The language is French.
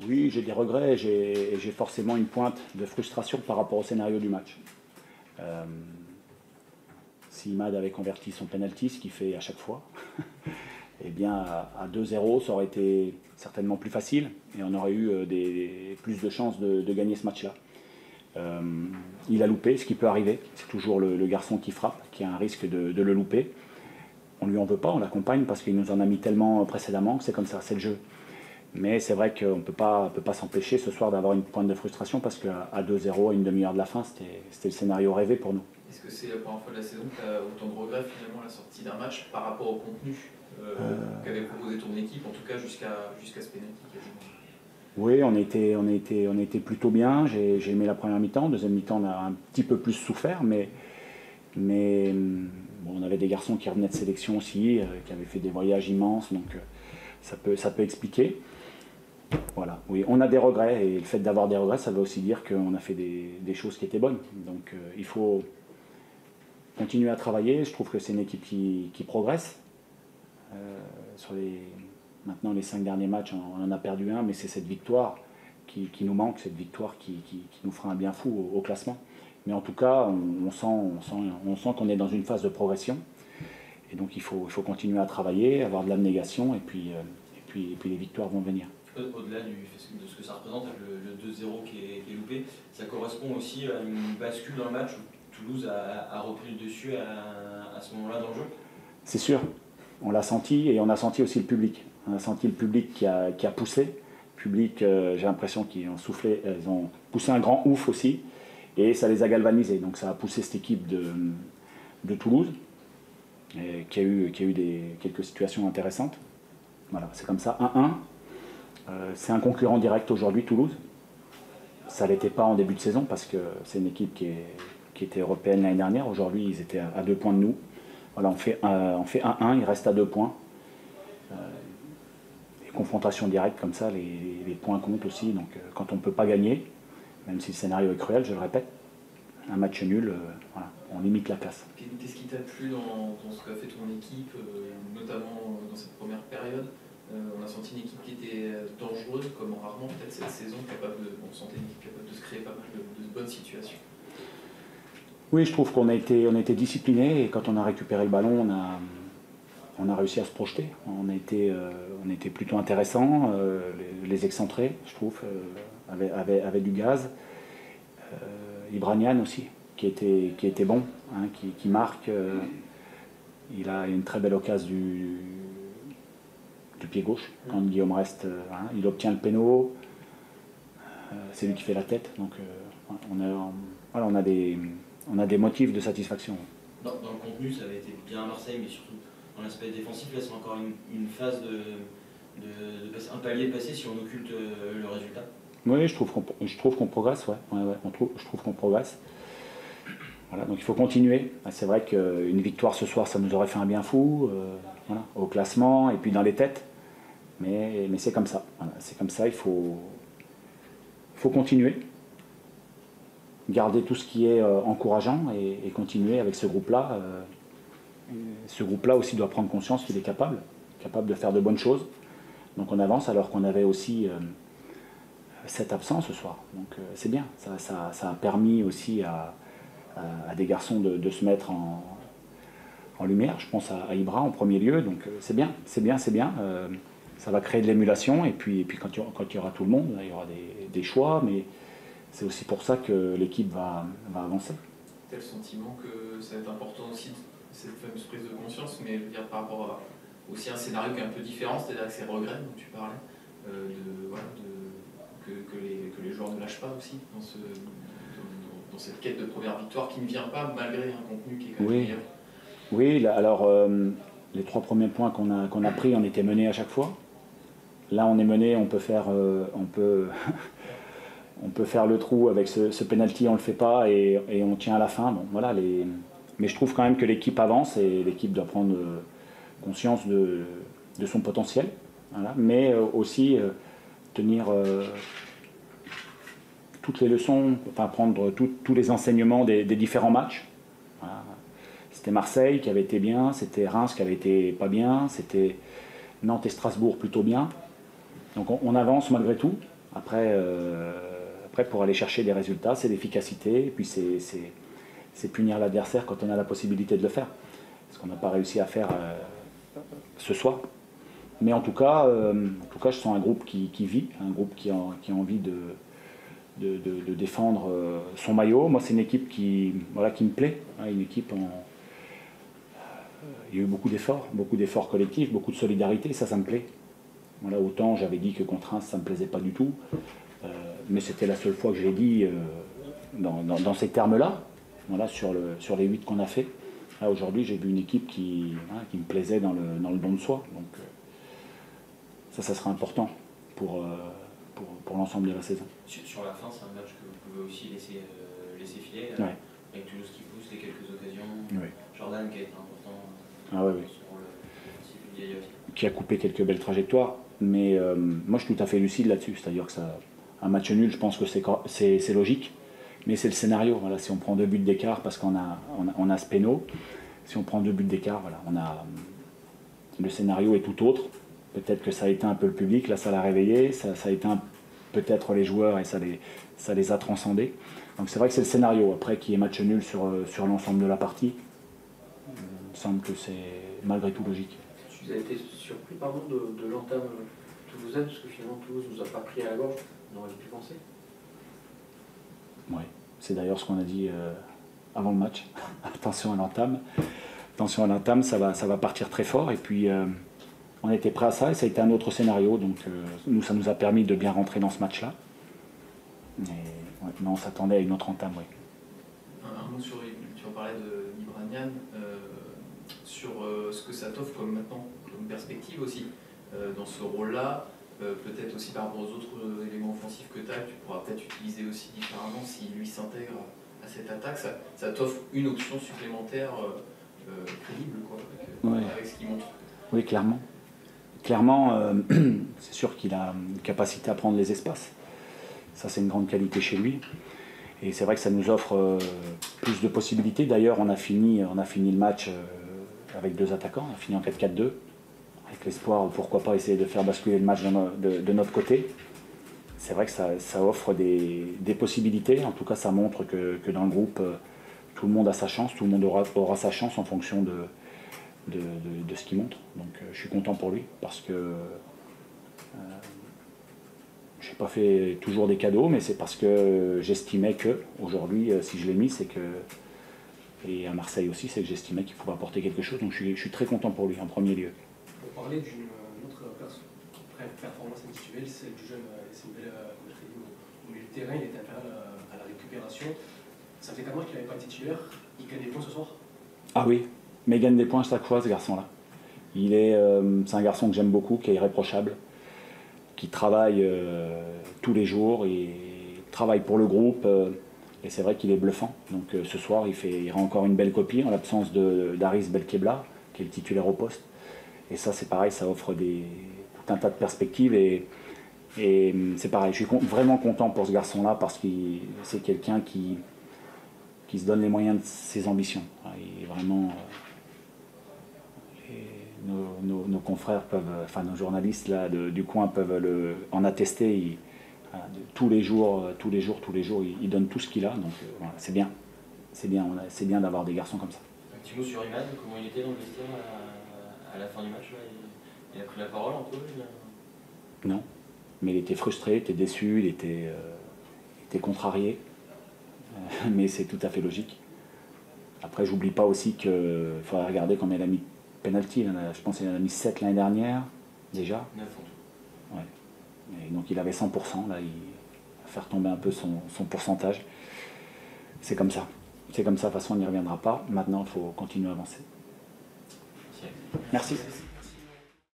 Oui, j'ai des regrets, j'ai forcément une pointe de frustration par rapport au scénario du match. Euh, si Imad avait converti son penalty, ce qu'il fait à chaque fois, eh bien à 2-0, ça aurait été certainement plus facile et on aurait eu plus de chances de gagner ce match-là. Il a loupé, ce qui peut arriver. C'est toujours le garçon qui frappe, qui a un risque de le louper. On ne lui en veut pas, on l'accompagne parce qu'il nous en a mis tellement précédemment que c'est comme ça, c'est le jeu. Mais c'est vrai qu'on ne peut pas s'empêcher ce soir d'avoir une pointe de frustration parce qu'à 2-0, à une demi-heure de la fin, c'était le scénario rêvé pour nous. Est-ce que c'est la première fois de la saison que tu as autant de regrets finalement à la sortie d'un match par rapport au contenu qu'avait proposé ton équipe, en tout cas jusqu'à ce pénalty quasiment? Oui, on était plutôt bien. J'ai aimé la première mi-temps. Deuxième mi-temps, on a un petit peu plus souffert, mais bon, on avait des garçons qui revenaient de sélection aussi, qui avaient fait des voyages immenses, donc ça peut expliquer. Voilà, oui, on a des regrets, et le fait d'avoir des regrets, ça veut aussi dire qu'on a fait des choses qui étaient bonnes. Donc il faut continuer à travailler. Je trouve que c'est une équipe qui progresse. Maintenant, les 5 derniers matchs, on en a perdu un, mais c'est cette victoire qui nous manque, cette victoire qui nous fera un bien fou au classement. Mais en tout cas, on sent qu'on est dans une phase de progression. Et donc il faut continuer à travailler, avoir de l'abnégation, et puis les victoires vont venir. Au-delà de ce que ça représente, le 2-0 qui est loupé, ça correspond aussi à une bascule dans le match où Toulouse a repris le dessus à ce moment-là dans le jeu? C'est sûr, on l'a senti, et on a senti aussi le public. On a senti le public qui a poussé. Le public, j'ai l'impression qu'ils ont soufflé, ils ont poussé un grand ouf aussi, et ça les a galvanisés. Donc ça a poussé cette équipe de Toulouse, et qui a eu quelques situations intéressantes. Voilà, c'est comme ça, 1-1. C'est un concurrent direct aujourd'hui, Toulouse. Ça ne l'était pas en début de saison parce que c'est une équipe qui était européenne l'année dernière. Aujourd'hui, ils étaient à 2 points de nous. Voilà, on fait 1-1, il reste à 2 points. Les confrontations directes comme ça, les points comptent aussi. Donc quand on ne peut pas gagner, même si le scénario est cruel, je le répète, un match nul, voilà, on limite la casse. Qu'est-ce qui t'a plu dans ce qu'a fait ton équipe, notamment dans cette première période? On a senti une équipe qui était dangereuse, comme rarement peut-être cette saison, on sentait une équipe capable de se créer pas mal de bonnes situations. Oui, je trouve qu'on a été discipliné, et quand on a récupéré le ballon, on a réussi à se projeter. On était plutôt intéressant, les excentrés, je trouve, avaient du gaz. Ibranian aussi, qui était bon, hein, qui marque. Il a une très belle occasion du pied gauche, quand Guillaume reste, hein, il obtient le péno, c'est lui qui fait la tête. Donc on a des motifs de satisfaction. Dans le contenu, ça avait été bien à Marseille, mais surtout dans l'aspect défensif, là c'est encore une phase un palier passé si on occulte le résultat. Oui, je trouve qu'on progresse, ouais. Je trouve qu'on progresse. Voilà, donc il faut continuer. C'est vrai qu'une victoire ce soir, ça nous aurait fait un bien fou, voilà, au classement et puis dans les têtes. Mais c'est comme ça. Voilà, c'est comme ça, il faut continuer. Garder tout ce qui est encourageant et continuer avec ce groupe-là. Ce groupe-là aussi doit prendre conscience qu'il est capable de faire de bonnes choses. Donc on avance alors qu'on avait aussi 7 absents ce soir. Donc c'est bien. Ça a permis aussi à des garçons de se mettre en lumière. Je pense à Ibra en premier lieu. Donc c'est bien. Ça va créer de l'émulation. Et puis quand il y aura tout le monde, il y aura des choix. Mais c'est aussi pour ça que l'équipe va avancer. Tu as le sentiment que ça va être important aussi, cette fameuse prise de conscience, mais je veux dire, par rapport à aussi un scénario qui est un peu différent, c'est-à-dire que ces regrets dont tu parlais, que les joueurs ne lâchent pas aussi dans cette quête de première victoire qui ne vient pas malgré un contenu qui est quand même meilleur. Oui, alors les 3 premiers points qu'on a pris, on était menés à chaque fois. Là, on est mené, on peut faire le trou avec ce penalty, on ne le fait pas et on tient à la fin. Bon, voilà, mais je trouve quand même que l'équipe avance et l'équipe doit prendre conscience de son potentiel. Voilà, mais aussi tenir toutes les leçons, enfin prendre tous les enseignements des différents matchs. Voilà. C'était Marseille qui avait été bien, c'était Reims qui avait été pas bien, c'était Nantes et Strasbourg plutôt bien. Donc on avance malgré tout. Après, pour aller chercher des résultats, c'est l'efficacité, et puis c'est punir l'adversaire quand on a la possibilité de le faire. Ce qu'on n'a pas réussi à faire ce soir. Mais en tout cas, je sens un groupe qui vit, un groupe qui a envie de défendre son maillot. Moi, c'est une équipe qui me plaît. Hein, une équipe il y a eu beaucoup d'efforts collectifs, beaucoup de solidarité, ça me plaît. Voilà, autant j'avais dit que contre Reims, ça ne me plaisait pas du tout. Mais c'était la seule fois que je l'ai dit dans ces termes-là, voilà, sur les 8 qu'on a fait. Là, aujourd'hui, j'ai vu une équipe qui me plaisait dans le don de soi. Donc, ça sera important pour l'ensemble de la saison. Sur la fin, c'est un match que vous pouvez aussi laisser filer, ouais. Avec Toulouse qui pousse les quelques occasions, Oui. Jordan qui a été important oui. sur le Vieille aussi. Qui a coupé quelques belles trajectoires, mais moi je suis tout à fait lucide là-dessus, c'est-à-dire que un match nul, je pense que c'est logique, mais c'est le scénario. Voilà, si on prend 2 buts d'écart parce qu'on a ce péno, si on prend 2 buts d'écart, voilà, le scénario est tout autre. Peut-être que ça a éteint un peu le public, là ça l'a réveillé, ça a éteint peut-être les joueurs et ça les a transcendés. Donc c'est vrai que c'est le scénario. Après, qu'il y ait match nul sur l'ensemble de la partie, il me semble que c'est malgré tout logique. Vous avez été surpris de l'entame toulousaine, parce que finalement Toulouse ne nous a pas pris à la gorge, on aurait pu penser. Oui, c'est d'ailleurs ce qu'on a dit avant le match. Attention à l'entame. Attention à l'entame, ça va partir très fort. Et puis on était prêt à ça et ça a été un autre scénario. Donc nous, ça nous a permis de bien rentrer dans ce match-là. Mais on s'attendait à une autre entame, oui. Un mot sur, tu en parlais d'Ibranian, sur ce que ça t'offre comme perspective aussi, dans ce rôle-là, peut-être aussi par rapport aux autres éléments offensifs que tu as, tu pourras peut-être utiliser aussi différemment si lui s'intègre à cette attaque, ça t'offre une option supplémentaire crédible, quoi, avec ce qu'il montre. Oui, clairement. Clairement, c'est sûr qu'il a une capacité à prendre les espaces. Ça, c'est une grande qualité chez lui. Et c'est vrai que ça nous offre plus de possibilités. D'ailleurs, on a fini le match avec 2 attaquants. On a fini en 4-4-2. Avec l'espoir, pourquoi pas essayer de faire basculer le match de notre côté. C'est vrai que ça offre des possibilités. En tout cas, ça montre que dans le groupe, tout le monde a sa chance. Tout le monde aura sa chance en fonction de ce qu'il montre. Donc je suis content pour lui parce que je n'ai pas fait toujours des cadeaux, mais c'est parce que j'estimais que, aujourd'hui, si je l'ai mis, c'est que, et à Marseille aussi, c'est que j'estimais qu'il pouvait apporter quelque chose. Donc je suis très content pour lui en premier lieu. Pour parler d'une autre performance individuelle, celle du jeune Essembele au milieu de terrain, il était inférieur à la récupération. Ça fait 4 mois qu'il n'avait pas de titulaire. Il gagne des points ce soir? Ah oui, mais il gagne des points chaque fois, ce garçon-là. C'est un garçon que j'aime beaucoup, qui est irréprochable, qui travaille tous les jours, il travaille pour le groupe, et c'est vrai qu'il est bluffant. Donc ce soir, il rend encore une belle copie en l'absence d'Aris Belkebla, qui est le titulaire au poste. Et ça, c'est pareil, ça offre tout un tas de perspectives. Et c'est pareil, je suis vraiment content pour ce garçon-là parce que c'est quelqu'un qui se donne les moyens de ses ambitions. Il est vraiment... Nos confrères peuvent, enfin nos journalistes là, du coin peuvent en attester. Tous les jours, il donne tout ce qu'il a. Donc voilà, c'est bien. C'est bien d'avoir des garçons comme ça. Un petit mot sur Imad, comment il était dans le vestiaire à la fin du match là, il a pris la parole un peu Non, mais il était frustré, il était déçu, il était contrarié. Mais c'est tout à fait logique. Après, j'oublie pas aussi qu'il faudrait regarder combien il a mis de penalty. Je pense qu'il en a mis 7 l'année dernière, déjà. 9 en tout. Ouais. Et donc il avait 100%, là, il va faire tomber un peu son pourcentage. C'est comme ça. C'est comme ça, de toute façon, on n'y reviendra pas. Maintenant, il faut continuer à avancer. Merci.